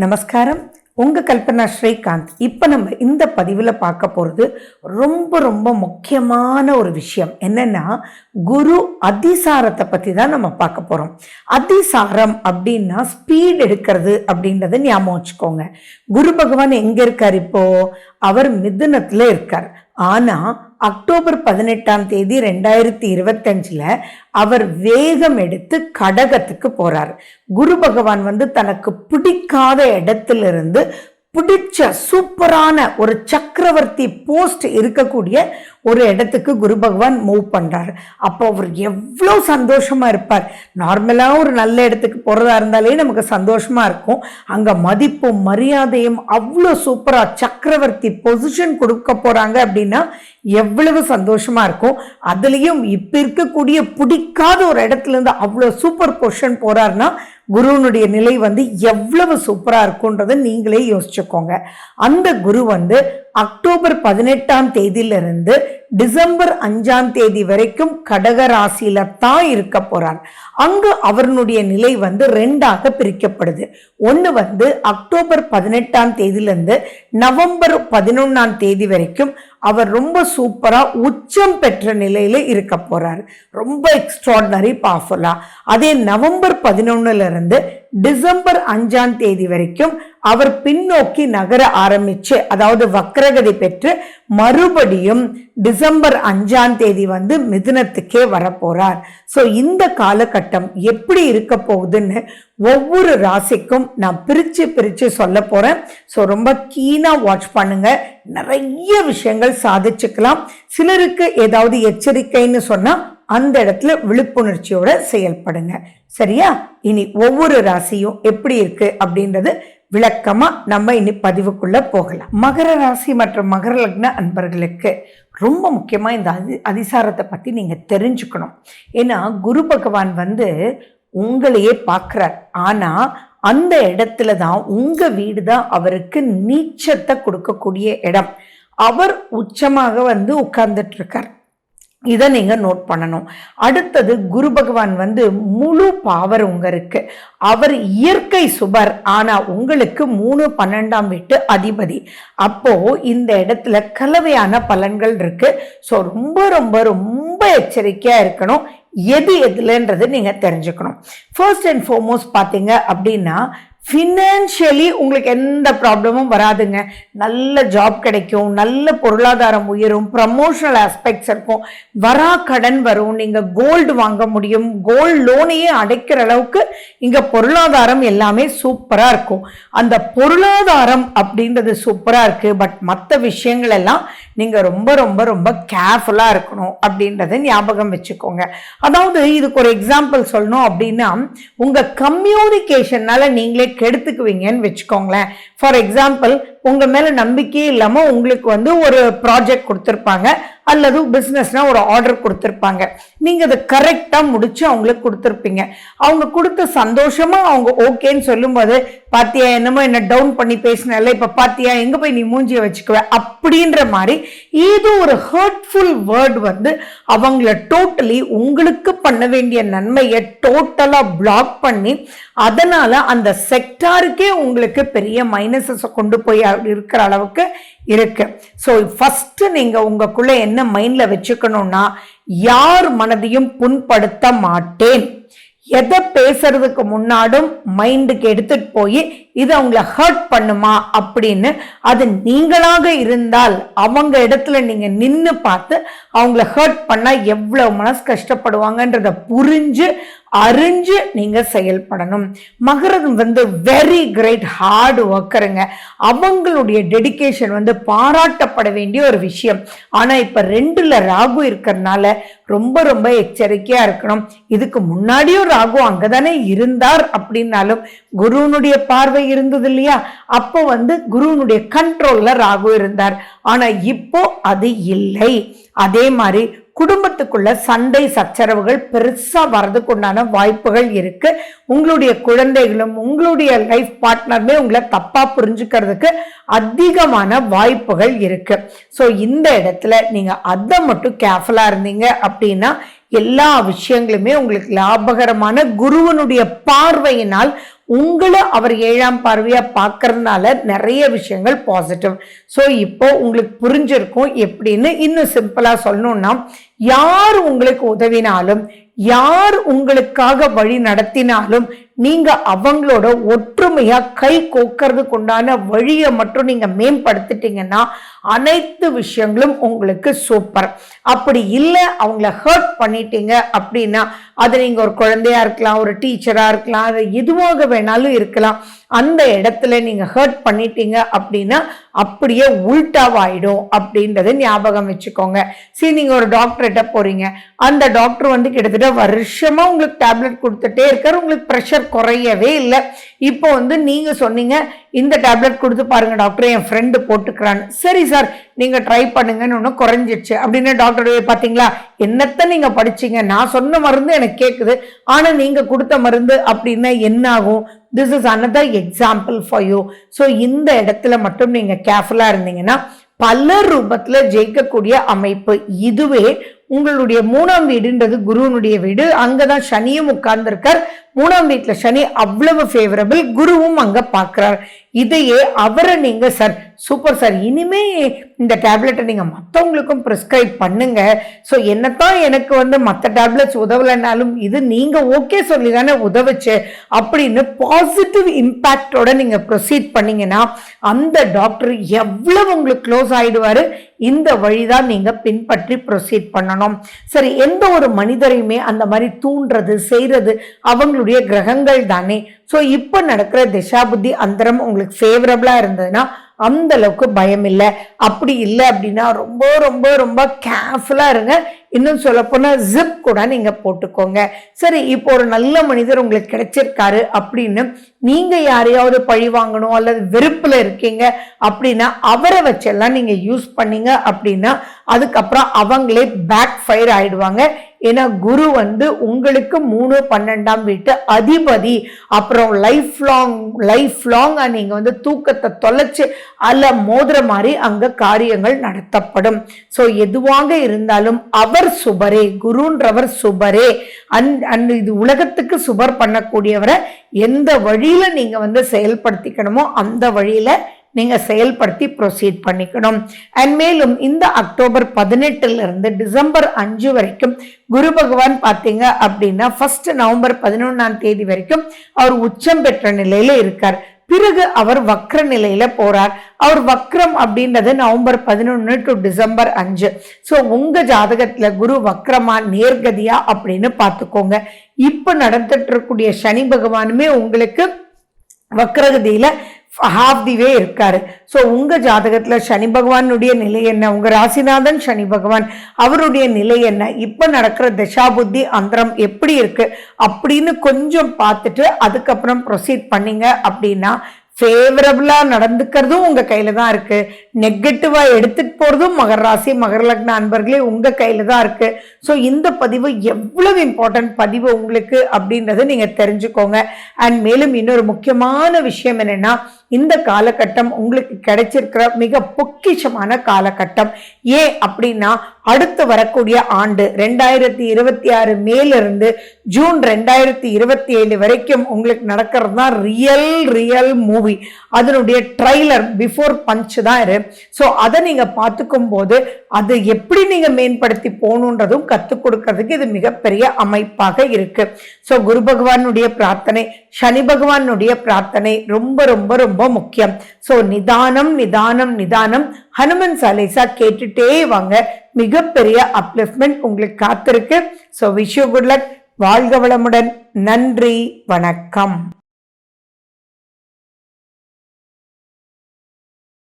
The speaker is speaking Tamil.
நமஸ்காரம். உங்கள் கல்பனா ஸ்ரீகாந்த். இப்போ நம்ம இந்த பதிவில் பார்க்க போகிறது ரொம்ப ரொம்ப முக்கியமான ஒரு விஷயம். என்னென்னா, குரு அதிசாரத்தை பற்றி தான் நம்ம பார்க்க போகிறோம். அதிசாரம் அப்படின்னா ஸ்பீட் எடுக்கிறது அப்படின்றத ஞாபகம் வச்சுக்கோங்க. குரு பகவான் எங்கே இருக்கார்? இப்போது அவர் மிதுனத்தில் இருக்கார். ஆனால் அக்டோபர் 18 2025 அவர் வேகம் எடுத்து கடகத்துக்கு போறார். குரு பகவான் தனக்கு பிடிக்காத இடத்திலிருந்து பிடிச்ச சூப்பரான ஒரு சக்கரவர்த்தி போஸ்ட் இருக்கக்கூடிய ஒரு இடத்துக்கு குரு பகவான் மூவ் பண்றாரு. அப்போ அவர் எவ்வளோ சந்தோஷமா இருப்பார். நார்மலாக ஒரு நல்ல இடத்துக்கு போறதா இருந்தாலே நமக்கு சந்தோஷமா இருக்கும். அங்க மதிப்பும் மரியாதையும் அவ்வளோ சூப்பரா சக்கரவர்த்தி பொசிஷன் கொடுக்க போறாங்க அப்படின்னா எவ்வளவு சந்தோஷமா இருக்கும். அதுலயும் இப்ப இருக்கக்கூடிய பிடிக்காத ஒரு இடத்துல இருந்து அவ்வளோ சூப்பர் பொசிஷன் போறாருன்னா குருவனுடைய நிலை எவ்வளவு சூப்பரா இருக்கும்ன்றதை நீங்களே யோசிச்சுக்கோங்க. அந்த குரு அக்டோபர் 18 டிசம்பர் 5 வரைக்கும் கடக ராசியில தான் இருக்க போறார். அங்கு அவருடைய நிலை 2ஆக பிரிக்கப்படுது. ஒன்று அக்டோபர் 18 நவம்பர் 11 வரைக்கும் அவர் ரொம்ப சூப்பரா உச்சம் பெற்ற நிலையில இருக்க போறார். ரொம்ப எக்ஸ்ட்ராடினரி பவர்ஃபுல்லா. அதே நவம்பர் 11 டிசம்பர் 5 வரைக்கும் அவர் பின்னோக்கி நகர ஆரம்பிச்சு, அதாவது வக்ரகதி பெற்று மறுபடியும் டிசம்பர் 5 மிதுனத்துக்கே வரப்போறார். ஸோ இந்த காலகட்டம் எப்படி இருக்க போகுதுன்னு ஒவ்வொரு ராசிக்கும் நான் பிரிச்சு சொல்ல போறேன். ஸோ ரொம்ப கீனா வாட்ச் பண்ணுங்க. நிறைய விஷயங்கள் சாதிச்சுக்கலாம். சிலருக்கு ஏதாவது எச்சரிக்கைன்னு சொன்னா அந்த இடத்துல விழிப்புணர்ச்சியோட செயல்படுங்க. சரியா? இனி ஒவ்வொரு ராசியும் எப்படி இருக்கு அப்படின்றது விளக்கமா நம்ம இனி பதிவுக்குள்ள போகலாம். மகர ராசி மற்றும் மகர லக்ன அன்பர்களுக்கு ரொம்ப முக்கியமா இந்த அதிசாரத்தை பத்தி நீங்க தெரிஞ்சுக்கணும். ஏன்னா குரு பகவான் உங்களையே பார்க்கிறார். ஆனா அந்த இடத்துல தான் உங்க வீடு தான் அவருக்கு நீச்சத்தை கொடுக்கக்கூடிய இடம். அவர் உச்சமாக உட்கார்ந்துட்டு இருக்கார். இதை நீங்க நோட் பண்ணணும். அடுத்தது குரு பகவான் முழு பவர் உங்க இருக்கு. அவர் இயற்கை சுபர். ஆனா உங்களுக்கு 3 12ஆம் வீட்டு அதிபதி. அப்போ இந்த இடத்துல கலவையான பலன்கள் இருக்கு. ஸோ ரொம்ப ரொம்ப ரொம்ப எச்சரிக்கையா இருக்கணும். எதுலன்றது நீங்க தெரிஞ்சுக்கணும். ஃபர்ஸ்ட் அண்ட் ஃபார்மோஸ்ட் பாத்தீங்க அப்படின்னா ஃபினான்ஷியலி உங்களுக்கு எந்த ப்ராப்ளமும் வராதுங்க. நல்ல ஜாப் கிடைக்கும், நல்ல பொருளாதாரம் உயரும், ப்ரமோஷனல் ஆஸ்பெக்ட்ஸ் இருக்கும், வரா கடன் வரும், நீங்கள் கோல்டு வாங்க முடியும், கோல்டு லோனையே அடைக்கிற அளவுக்கு இங்கே பொருளாதாரம் எல்லாமே சூப்பராக இருக்கும். அந்த பொருளாதாரம் அப்படின்றது சூப்பராக இருக்குது. பட் மற்ற விஷயங்கள் எல்லாம் நீங்கள் ரொம்ப ரொம்ப ரொம்ப கேர்ஃபுல்லாக இருக்கணும் அப்படின்றத ஞாபகம் வச்சுக்கோங்க. அதாவது இதுக்கு ஒரு எக்ஸாம்பிள் சொல்லணும் அப்படின்னா, உங்கள் கம்யூனிகேஷன்னால நீங்களே கெடுத்துக்குவீங்கன்னு வச்சுக்கோங்களேன். ஃபார் எக்ஸாம்பிள், உங்க மேல நம்பிக்கையே இல்லாம உங்களுக்கு ஒரு ப்ராஜெக்ட் கொடுத்துருப்பாங்க அல்லது பிசினஸ்னா ஒரு ஆர்டர் கொடுத்துருப்பாங்க. நீங்க அதை கரெக்டா முடிச்சு அவங்களுக்கு கொடுத்துருப்பீங்க. அவங்க கொடுத்த சந்தோஷமா அவங்க ஓகேன்னு சொல்லும்போது, பாத்தியா என்னமோ என்ன டவுன் பண்ணி பேசினால, இப்ப பாத்தியா எங்க போய் நீ மூஞ்சிய வச்சுக்குவ அப்படின்ற மாதிரி ஏதோ ஒரு ஹர்ட்ஃபுல் வேர்ட் அவங்கள டோட்டலி உங்களுக்கு பண்ண வேண்டிய நன்மையை டோட்டலா பிளாக் பண்ணி, அதனால அந்த செக்டாருக்கே உங்களுக்கு பெரிய மைனஸஸ் கொண்டு போய் இருக்கிற அளவுக்கு இருக்கு. ஸோ ஃபர்ஸ்ட் நீங்க உங்களுக்குள்ள என்ன மைண்ட்ல வச்சுக்கணும்னா, யார் மனதையும் புண்படுத்த மாட்டேன். எதை பேசுறதுக்கு முன்னாடும் மைண்டுக்கு எடுத்துட்டு போய் இது அவங்கள ஹர்ட் பண்ணுமா அப்படின்னு, அது நீங்களாக இருந்தால் அவங்க இடத்துல நீங்க நின்று பார்த்து அவங்கள ஹர்ட் பண்ணா எவ்வளவு மனசு கஷ்டப்படுவாங்கன்றத புரிஞ்சு அறிஞ்சு நீங்க செயல்படணும். மகரம் வெரி கிரேட் ஹார்ட் ஒர்க்கருங்க. அவங்களுடைய டெடிகேஷன் பாராட்டப்பட வேண்டிய ஒரு விஷயம். ஆனா இப்ப 2ல ராகு இருக்கிறதுனால ரொம்ப ரொம்ப எச்சரிக்கையா இருக்கணும். இதுக்கு முன்னாடியும் ராகு அங்கதானே இருந்தார். அப்படின்னாலும் குருவனுடைய பார்வை இருந்தது இல்லையா? அப்போ குருவனுடைய கண்ட்ரோல்ல ராகு இருந்தார். ஆனா இப்போ அது இல்லை. அதே மாதிரி குடும்பத்துக்குள்ள சண்டை சச்சரவுகள் பெருசா வர்றதுக்கு உண்டான வாய்ப்புகள் இருக்கு. உங்களுடைய குழந்தைகளும் உங்களுடைய லைஃப் பார்ட்னருமே உங்களை தப்பா புரிஞ்சுக்கிறதுக்கு அதிகமான வாய்ப்புகள் இருக்கு. ஸோ இந்த இடத்துல நீங்க அதை மட்டும் கேர்ஃபுல்லா இருந்தீங்க அப்படின்னா எல்லா விஷயங்களுமே உங்களுக்கு லாபகரமான குருவனுடைய பார்வையினால் உங்களை அவர் 7ஆம் பார்வையா பார்க்கறதுனால நிறைய விஷயங்கள் பாசிட்டிவ். ஸோ இப்போ உங்களுக்கு புரிஞ்சிருக்கும் எப்படின்னு. இன்னும் சிம்பிளா சொல்லணும்னா, யார் உங்களுக்கு உதவினாலும், யார் உங்களுக்காக வழி நடத்தினாலும், நீங்க அவங்களோட ஒற்றுமையா கை கோக்கிறதுக்கு உண்டான வழியை மட்டும் நீங்க மேம்படுத்திட்டீங்கன்னா அனைத்து விஷயங்களும் உங்களுக்கு சூப்பர். அப்படி இல்லை, அவங்கள ஹர்ட் பண்ணிட்டீங்க அப்படின்னா, அது நீங்க ஒரு குழந்தையா இருக்கலாம், ஒரு டீச்சரா இருக்கலாம், அது எதுவாக வேணாலும் இருக்கலாம். அந்த இடத்துல நீங்க ஹர்ட் பண்ணிட்டீங்க அப்படின்னா அப்படியே உல்டாவாயிடும் அப்படின்றத ஞாபகம் வச்சுக்கோங்க. சரி, நீங்க ஒரு டாக்டர்கிட்ட போறீங்க, அந்த டாக்டர் வந்து கிட்டத்தட்ட வருஷமா உங்களுக்கு டேப்லெட் கொடுத்துட்டே இருக்காரு, உங்களுக்கு ப்ரெஷர் குறையவே இல்லை. இப்போ வந்து நீங்க சொன்னீங்க, இந்த டேப்லெட் கொடுத்து பாருங்க டாக்டர், என் ஃப்ரெண்டு போட்டுக்கிறான்னு. சரி சார், நீங்க ட்ரை பண்ணுங்கன்னு ஒன்று குறைஞ்சிடுச்சு அப்படின்னு டாக்டர் பார்த்தீங்களா, என்னத்த நீங்க படிச்சீங்க, நான் சொன்ன மருந்து எனக்கு கேட்குது, ஆனா நீங்க கொடுத்த மருந்து அப்படின்னா என்ன ஆகும்? This is another example for you. So இந்த இடத்துல மட்டும் நீங்க கேர்ஃபுல்லா இருந்தீங்கன்னா பல ரூபத்துல ஜெயிக்கக்கூடிய அமைப்பு. இதுவே உங்களுடைய 3ஆம் வீடுன்றது குருவனுடைய வீடு, அங்கதான் சனியும் உட்கார்ந்துருக்கார். 3ஆம் வீட்டுல சனி அவ்வளவு ஃபேவரபிள், குருவும் அங்க பாக்குறார். இதையே அவரை நீங்க சார் சூப்பர் சார், இனிமே இந்த டேப்லெட்டை நீங்க மற்றவங்களுக்கும் ப்ரிஸ்கிரைப் பண்ணுங்க. ஸோ என்னத்தான் எனக்கு வந்து மற்ற டேப்லெட்ஸ் உதவலைனாலும் இது நீங்க ஓகே சொல்லி தானே உதவுச்சு அப்படின்னு பாசிட்டிவ் இம்பாக்டோட நீங்க ப்ரொசீட் பண்ணீங்கன்னா அந்த டாக்டர் எவ்வளவு உங்களுக்கு க்ளோஸ் ஆயிடுவாரு. இந்த வழிதான் நீங்க பின்பற்றி ப்ரொசீட் பண்ணணும். சரி, எந்த ஒரு மனிதரையுமே அந்த மாதிரி தூண்டுறது செய்யறது அவங்களுடைய கிரகங்கள் தானே. ஸோ இப்போ நடக்கிற திசா புத்தி அந்தரம் உங்களுக்கு ஃபேவரபிளா இருந்ததுன்னா அந்த அளவுக்கு பயம் இல்லை. அப்படி இல்லை அப்படின்னா ரொம்ப ரொம்ப ரொம்ப கேர்ஃபுல்லா இருங்க. இன்னும் சொல்ல போனா ஜிப் கூட நீங்க போட்டுக்கோங்க. சரி, இப்போ ஒரு நல்ல மனிதர் உங்களுக்கு கிடைச்சிருக்காரு அப்படின்னு நீங்க யாரையாவது பழி வாங்கணும் அல்லது வெறுப்புல இருக்கீங்க அப்படின்னா அவரை வச்செல்லாம் நீங்க யூஸ் பண்ணீங்க அப்படின்னா அதுக்கப்புறம் அவங்களே பேக் ஃபயர் ஆயிடுவாங்க. ஏன்னா குரு வந்து உங்களுக்கு 3, 12ஆம் வீட்டு அதிபதி. அப்புறம் லைஃப் லாங் நீங்க வந்து தூக்கத்தை தொலைச்சு அல்ல மோதிர மாதிரி அங்க காரியங்கள் நடத்தப்படும். சோ எதுவாக இருந்தாலும் அவர் சுபரே, குருன்றவர் சுபரே. இது உலகத்துக்கு சுபர் பண்ணக்கூடியவரை எந்த வழியில நீங்க வந்து செயல்படுத்திக்கணுமோ அந்த வழியில நீங்க செயல்படுத்தி ப்ரொசீட் பண்ணிக்கணும். அண்ட் மேலும் இந்த அக்டோபர் 18 இருந்து டிசம்பர் 5 வரைக்கும் குரு பகவான் பார்த்தீங்க அப்படின்னா 1 நவம்பர் 11ஆம் தேதி வரைக்கும் அவர் உச்சம் பெற்ற நிலையில இருக்கார். பிறகு அவர் வக்ர நிலையில போறார். அவர் வக்ரம் அப்படின்றது நவம்பர் 11 டு டிசம்பர் 5. ஸோ உங்க ஜாதகத்துல குரு வக்ரமா நேர்கதியா அப்படின்னு பார்த்துக்கோங்க. இப்ப நடந்துட்டு இருக்கக்கூடிய சனி பகவானுமே உங்களுக்கு வக்ரகதியில ஹாஃப் தி வே இருக்காரு. ஸோ உங்க ஜாதகத்துல சனி பகவானுடைய நிலை என்ன, உங்க ராசிநாதன் சனி பகவான் அவருடைய நிலை என்ன, இப்ப நடக்கிற தசா புத்தி அந்தரம் எப்படி இருக்கு அப்படின்னு கொஞ்சம் பார்த்துட்டு அதுக்கப்புறம் ப்ரொசீட் பண்ணீங்க அப்படின்னா ஃபேவரபிளா நடந்துக்கிறதும் உங்க கையில தான் இருக்கு, நெகட்டிவா எடுத்துட்டு போறதும் மகர ராசி மகர லக்ன அன்பர்களே உங்க கையில தான் இருக்கு. ஸோ இந்த பதிவு எவ்வளவு இம்பார்ட்டன்ட் பதிவு உங்களுக்கு அப்படின்றத நீங்க தெரிஞ்சுக்கோங்க. அண்ட் மேலும் இன்னொரு முக்கியமான விஷயம் என்னன்னா, இந்த காலகட்டம் உங்களுக்கு கிடைச்சிருக்கிற மிக பொக்கிஷமான காலகட்டம். ஏன் அப்படின்னா அடுத்து வரக்கூடிய ஆண்டு 2026 மேலிருந்து ஜூன் 2027 வரைக்கும் உங்களுக்கு நடக்கிறது தான் ரியல் மூவி. அதனுடைய ட்ரைலர் பிஃபோர் பஞ்ச் தான் இரு. ஸோ அதை நீங்க பார்த்துக்கும் போது அது எப்படி நீங்க மேம்படுத்தி போகணுன்றதும் கற்றுக் கொடுக்கறதுக்கு இது மிகப்பெரிய அமைப்பாக இருக்கு. ஸோ குரு பகவானுடைய பிரார்த்தனை, சனி பகவானுடைய பிரார்த்தனை ரொம்ப ரொம்ப ரொம்ப முக்கியம். ஸோ நிதானம் நிதானம் நிதானம் ஹனுமன் சாலிசா கேட்டுட்டே வாங்க. மிகப்பெரிய அப்லிஃப்ட்மெண்ட் உங்களுக்கு காத்திருக்கு. So wish you good luck. வாழ்க வளமுடன். நன்றி, வணக்கம்.